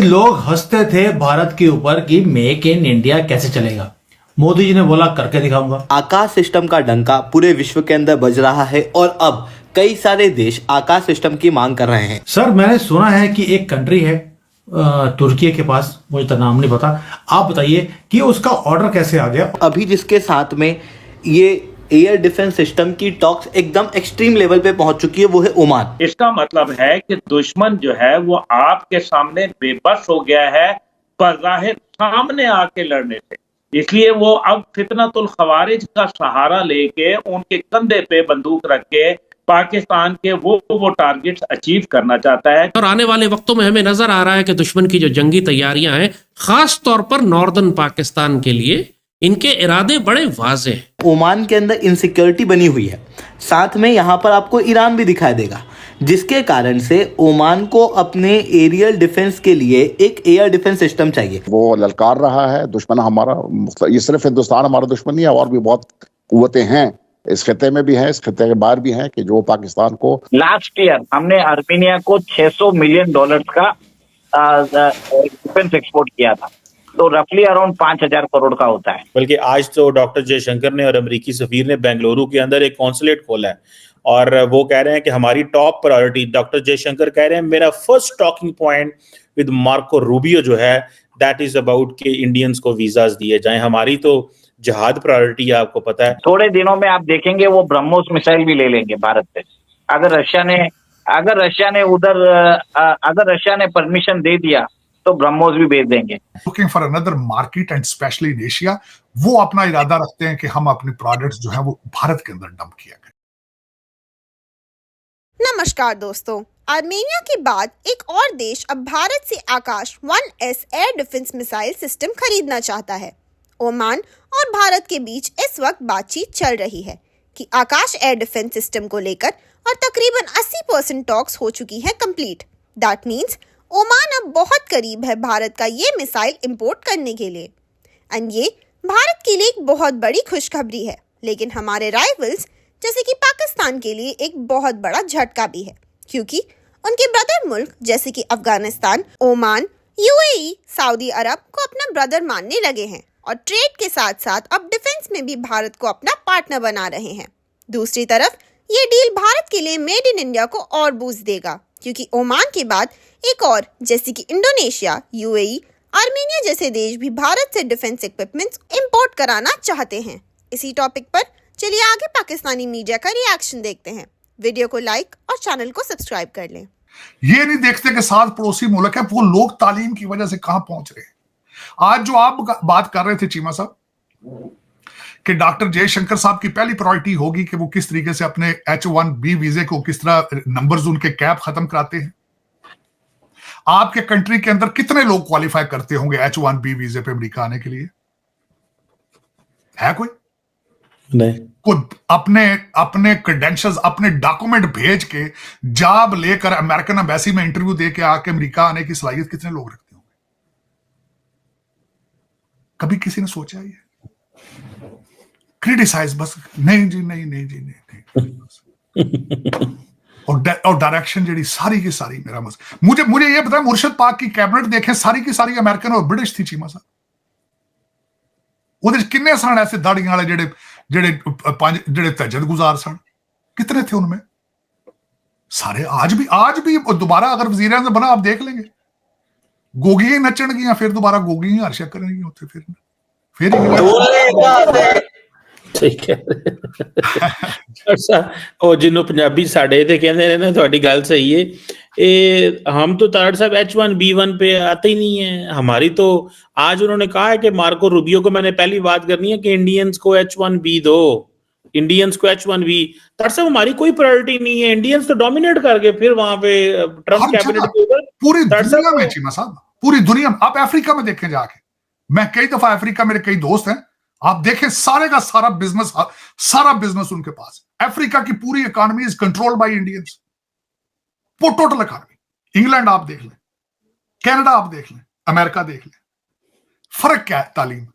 लोग हंसते थे भारत के ऊपर कि मेक इन इंडिया कैसे चलेगा। मोदी जी ने बोला करके दिखाऊंगा। आकाश सिस्टम का डंका पूरे विश्व के अंदर बज रहा है और अब कई सारे देश आकाश सिस्टम की मांग कर रहे हैं। सर मैंने सुना है कि एक कंट्री है तुर्की के पास, मुझे तो नाम नहीं पता, आप बताइए कि उसका ऑर्डर कैसे आ गया। अभी जिसके साथ में ये एयर डिफेंस सिस्टम की टॉक्स एकदम एक्सट्रीम लेवल पे पहुंच चुकी है, वो है ओमान। इसका मतलब है कि दुश्मन जो है वो आपके सामने बेबस हो गया है बज़ाहिर सामने आके लड़ने से, इसलिए वो अब फितनतुल खवारिज का सहारा लेके उनके कंधे पे बंदूक रख के पाकिस्तान के वो टारगेट्स अचीव करना चाहता है। और आने वाले वक्तों में हमें नजर आ रहा है कि दुश्मन की जो जंगी तैयारियां हैं, खास तौर पर नॉर्दर्न पाकिस्तान के लिए इनके इरादे बड़े वाज़े हैं। ओमान के अंदर इनसिक्योरिटी बनी हुई है, साथ में यहाँ पर आपको ईरान भी दिखाई देगा, जिसके कारण से ओमान को अपने एरियल डिफेंस के लिए एक एयर डिफेंस सिस्टम चाहिए। वो ललकार रहा है दुश्मन हमारा। ये सिर्फ हिंदुस्तान हमारा दुश्मन नहीं है, और भी बहुत कुव्वतें हैं इस खिते में भी हैं, इस खिते के बाहर भी हैं कि जो पाकिस्तान को। लास्ट ईयर हमने आर्मीनिया को $600 मिलियन का डिफेंस एक्सपोर्ट किया था, तो रफली अराउंड 5,000 करोड़ का होता है। बल्कि आज तो डॉक्टर जयशंकर ने और अमेरिकी सफीर ने बेंगलुरु के अंदर एक कॉन्सुलेट खोला है और वो कह रहे हैं कि हमारी टॉप प्रायोरिटी, डॉक्टर जयशंकर कह रहे हैं मेरा first talking point with Marco Rubio जो है दैट इज अबाउट के इंडियंस को वीजाज दिए जाएं। हमारी तो जहाद प्रायोरिटी है, आपको पता है। थोड़े दिनों में आप देखेंगे वो ब्रह्मोस मिसाइल भी ले लेंगे भारत से, अगर रशिया ने परमिशन दे दिया तो ब्रह्मोस भी भेज देंगे। Looking for another market and specially in Asia, वो अपना इरादा रखते हैं कि हम अपने प्रोडक्ट्स जो है वो भारत के अंदर डंप किया करें। नमस्कार दोस्तों, आर्मेनिया के बाद एक और देश अब भारत से आकाश 1S air defence missile system खरीदना चाहता है। ओमान और भारत के बीच इस वक्त बातचीत चल रही है कि आकाश एयर डिफेंस सिस्टम को लेकर, और तकरीबन 80% टॉक्स हो चुकी हैं कंप्लीट। दैट मीन्स ओमान अब बहुत करीब है भारत का ये मिसाइल इंपोर्ट करने के लिए, एंड ये भारत के लिए एक बहुत बड़ी खुशखबरी है, लेकिन हमारे राइवल्स जैसे कि पाकिस्तान के लिए एक बहुत बड़ा झटका भी है, क्योंकि उनके ब्रदर मुल्क जैसे कि अफगानिस्तान, ओमान, यूएई, सऊदी अरब को अपना ब्रदर मानने लगे हैं और ट्रेड के साथ साथ अब डिफेंस में भी भारत को अपना पार्टनर बना रहे हैं। दूसरी तरफ ये डील भारत के लिए मेड इन इंडिया को और बूस्ट देगा, क्योंकि ओमान के बाद एक और जैसे कि इंडोनेशिया, यूएई, आर्मेनिया जैसे देश भी भारत से डिफेंस इक्विपमेंट्स इंपोर्ट कराना चाहते हैं। इसी टॉपिक पर चलिए आगे पाकिस्तानी मीडिया का रिएक्शन देखते हैं। वीडियो को लाइक और चैनल को सब्सक्राइब कर लें। ये नहीं देखते कि साथ पड़ोसी मुल्क है, वो लोग तालीम की वजह से कहां पहुंच रहे हैं। आज जो आप बात कर रहे थे चीमा साहब कि डॉक्टर जयशंकर साहब की पहली प्रायोरिटी होगी कि वो किस तरीके से अपने H1B वीजे को किस तरह नंबर्स उनके कैप खत्म कराते हैं। आपके कंट्री के अंदर कितने लोग क्वालिफाई करते होंगे H1B वीजे पे अमेरिका आने के लिए? है कोई? नहीं। कोई अपने क्रेडेंशियल्स, अपने डॉक्यूमेंट भेज के जॉब लेकर अमेरिकन एम्बेसी में इंटरव्यू दे के आके अमेरिका आने की सलाहियत कितने लोग रखते होंगे? कभी किसी ने सोचा ये? क्रिटिसाइज बस, नहीं जी नहीं। और डायरेक्शन जी सारी की सारी मेरा मुझे ये पता है, मुर्शद पाक की कैबिनेट देखें, सारी की सारी अमेरिकन और ब्रिटिश थी चीमा साहब। ਉਹਦੇ किन्ने सन ऐसे दाड़ियां वाले जेड़े तहज्जुद गुजार सन, कितने थे उनमें? सारे आज भी दोबारा अगर वजीर आज़म बना, आप देख लेंगे, गोगियां नचणगियां, फिर दोबारा गोगियां हर्षा करेंगी उत्थे, फिर ठीक है। ਉਹ ਜਿਹਨੂੰ ਪੰਜਾਬੀ ਸਾਡੇ ਤੇ ਕਹਿੰਦੇ ਨੇ ਨਾ, ਤੁਹਾਡੀ ਗੱਲ सही है। हम तो तारड़ साहब H1B1 पे आते ही नहीं है हमारी। तो आज उन्होंने कहा है कि मार्को रूबियो को, मैंने पहली बात करनी है कि इंडियंस को H1B दो, इंडियंस को H1B। तारड़ साहब हमारी कोई प्रायोरिटी नहीं है, इंडियंस तो डोमिनेट करके फिर वहां पे ट्रम्प कैबिनेट के ऊपर पूरी दुनिया में चीमा साहब, पूरी दुनिया में। आप अफ्रीका में देखें जाके, मैं कई दफा अफ्रीका, मेरे कई दोस्त हैं, आप देखें सारे का सारा बिजनेस उनके पास है। अफ्रीका की पूरी economy is controlled by Indians, वो टोटल इकोनॉमी। इंग्लैंड आप देख लें, कनाडा आप देख लें, अमेरिका देख लें। फर्क क्या है? तालीम।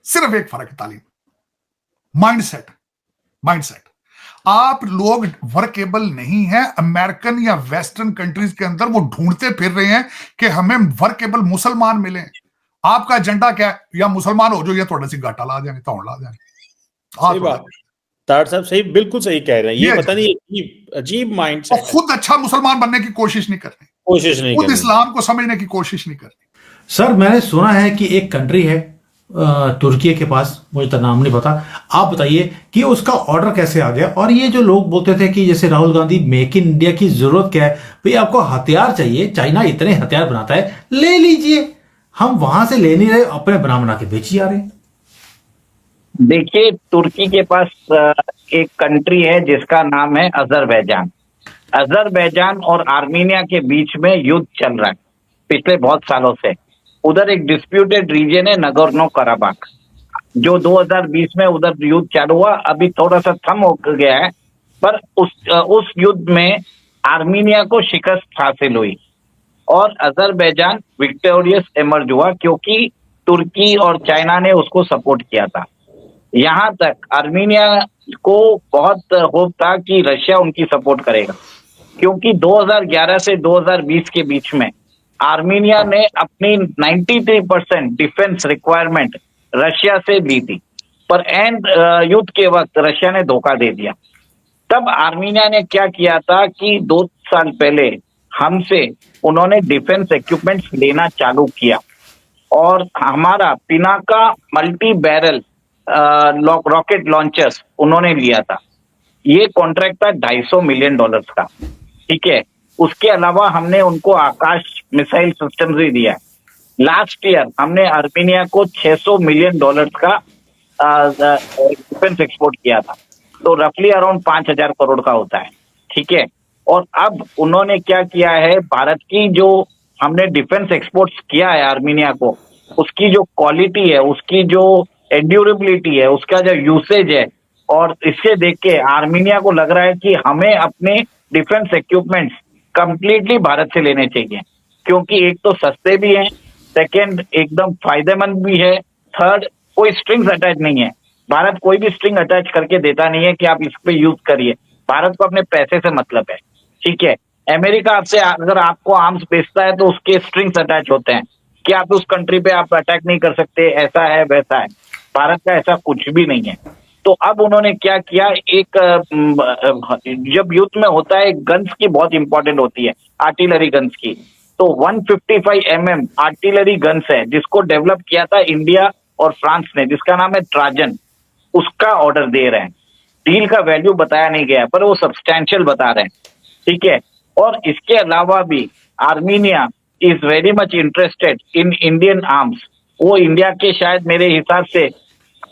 सिर्फ एक फर्क है, तालीम, माइंडसेट। आप लोग वर्केबल नहीं है। अमेरिकन या वेस्टर्न कंट्रीज के अंदर वो ढूंढते फिर रहे हैं कि हमें वर्केबल मुसलमान मिले। आपका एजेंडा क्या है? या मुसलमान हो जो या थोड़ा सी घाटा ला देंगे, तौड़ ला देंगे। सही बात, तार साहब सही, बिल्कुल सही कह रहे हैं। ये पता नहीं अजीब माइंड से खुद अच्छा मुसलमान बनने की कोशिश नहीं करनी, खुद इस्लाम को समझने की कोशिश नहीं करनी। सर मैंने सुना है कि एक कंट्री है तुर्की के पास, मुझे तो नाम नहीं पता, आप बताइए कि उसका ऑर्डर कैसे आ गया। और ये जो लोग बोलते थे कि जैसे Rahul Gandhi make in India की जरूरत क्या है, भाई आपको हथियार चाहिए, चाइना इतने हथियार बनाता है, ले लीजिए, हम वहां से ले नहीं रहे, अपने बना के बेची जा रहे हैं। देखिए, तुर्की के पास एक कंट्री है जिसका नाम है अजरबैजान। अजरबैजान और आर्मीनिया के बीच में युद्ध चल रहा है पिछले बहुत सालों से। उधर एक डिस्प्यूटेड रीजन है नगोर्नो कराबाख, जो 2020 में उधर युद्ध चालू हुआ। अभी थोड़ा सा थम हो गया है, पर उस युद्ध में आर्मीनिया को शिकस्त हासिल हुई और अजरबैजान विक्टोरियस इमर्ज हुआ, क्योंकि तुर्की और चाइना ने उसको सपोर्ट किया था। यहाँ तक आर्मीनिया को बहुत होप था कि रशिया उनकी सपोर्ट करेगा, क्योंकि 2011 से 2020 के बीच में आर्मीनिया ने अपनी 93% डिफेंस रिक्वायरमेंट रशिया से ली थी, पर एंड युद्ध के वक्त रशिया ने धोखा दे दिया। तब आर्मीनिया ने क्या किया था कि 2 साल पहले हमसे उन्होंने डिफेंस इक्विपमेंट्स लेना चालू किया और हमारा Pinaka multi barrel rocket launchers उन्होंने लिया था। ये कॉन्ट्रैक्ट था $250 मिलियन का, ठीक है। उसके अलावा हमने उनको आकाश मिसाइल सिस्टम भी दिया है। लास्ट ईयर हमने आर्मीनिया को $600 मिलियन का डिफेंस एक्सपोर्ट किया था, तो रफली अराउंड 5,000 करोड़ का होता है, ठीक है। और अब उन्होंने क्या किया है, भारत की जो हमने डिफेंस एक्सपोर्ट्स किया है आर्मीनिया को, उसकी जो क्वालिटी है, उसकी जो एंड्यूरेबिलिटी है, उसका जो यूसेज है, और इससे देख के आर्मीनिया को लग रहा है कि हमें अपने डिफेंस इक्विपमेंट्स कंप्लीटली भारत से लेने चाहिए, क्योंकि एक तो सस्ते भी हैं, सेकंड एकदम फायदेमंद भी है, थर्ड कोई स्ट्रिंग्स अटैच नहीं है। भारत कोई भी स्ट्रिंग अटैच करके देता नहीं है कि आप इस पे यूज करिए। भारत को अपने पैसे से मतलब है, ठीक है। अमेरिका आपसे अगर आपको आर्म्स बेचता है तो उसके स्ट्रिंग्स अटैच होते हैं कि आप उस कंट्री पे आप अटैक नहीं कर सकते, ऐसा है वैसा है। भारत का ऐसा कुछ भी नहीं है। तो अब उन्होंने क्या किया, एक जब युद्ध में होता है गन्स की बहुत इंपॉर्टेंट होती है, आर्टिलरी गन्स की, तो 155 mm आर्टिलरी गन्स है जिसको डेवलप किया था इंडिया और फ्रांस ने, जिसका नाम है ट्राजन, उसका ऑर्डर दे रहे हैं। डील का वैल्यू बताया नहीं गया पर वो सब्सटैंशियल बता रहे हैं, ठीक है। और इसके अलावा भी Armenia is very much interested in Indian arms. वो इंडिया के शायद मेरे हिसाब से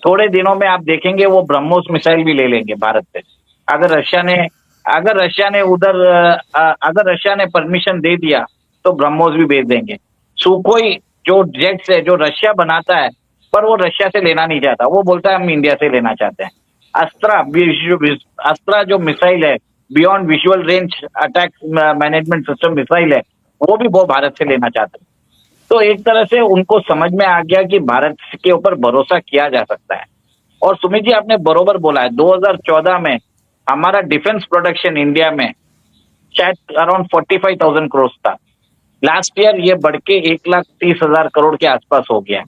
थोड़े दिनों में आप देखेंगे वो ब्रह्मोस मिसाइल भी ले लेंगे भारत से, अगर रशिया ने परमिशन दे दिया तो ब्रह्मोस भी भेज देंगे। सुखोई जो जेट्स है जो रशिया बनाता है, पर वो रशिया से लेना नहीं चाहता, वो बोलता है हम इंडिया से लेना चाहते हैं। अस्त्रा जो मिसाइल है, beyond visual range attack management system missile है, वो भी वो भारत से लेना चाहते हैं। तो एक तरह से उनको समझ में आ गया कि भारत के ऊपर भरोसा किया जा सकता है। और सुमित जी आपने बरोबर बोला है, 2014 में हमारा डिफेंस प्रोडक्शन इंडिया में शायद अराउंड 45,000 करोड़ था। लास्ट ईयर ये बढ़ के 1,30,000 करोड़ के आसपास हो गया है।